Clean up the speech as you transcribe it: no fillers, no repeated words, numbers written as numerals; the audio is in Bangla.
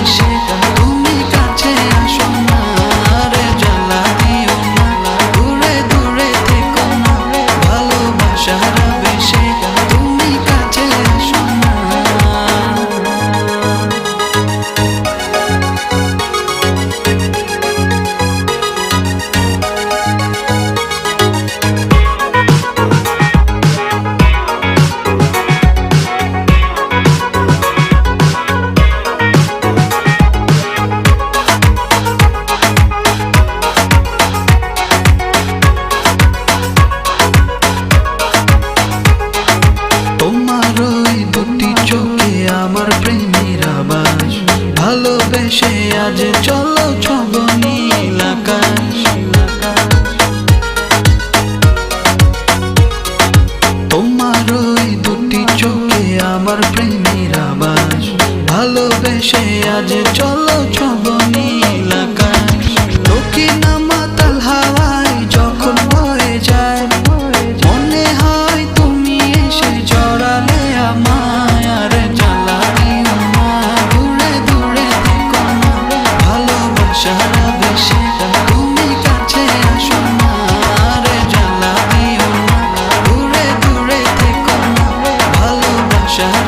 বেশে তুমি কাছে আসো না রে জ্বালা দিও না দূরে দূরে থেকো না ভালোবাসার বেশে তুমি কাছে আসো না আমার প্রেমের আবাস ভালোবেসে আজ চলো ছব নীল আকাশ তোমার ওই দুটি চোখে আমার প্রেমের আবাস ভালোবেসে আজ চলো ছব নীল আকাশ দক্ষিণা মাতাল হাওয়ায় যখন বয়ে যায় মনে হয় তুমি এসে জড়ালে আমায় আর সারা বেশে তুমি কাছে আসো না রে জ্বালা দিও না দূরে দূরে থেকো না ভালোবাসার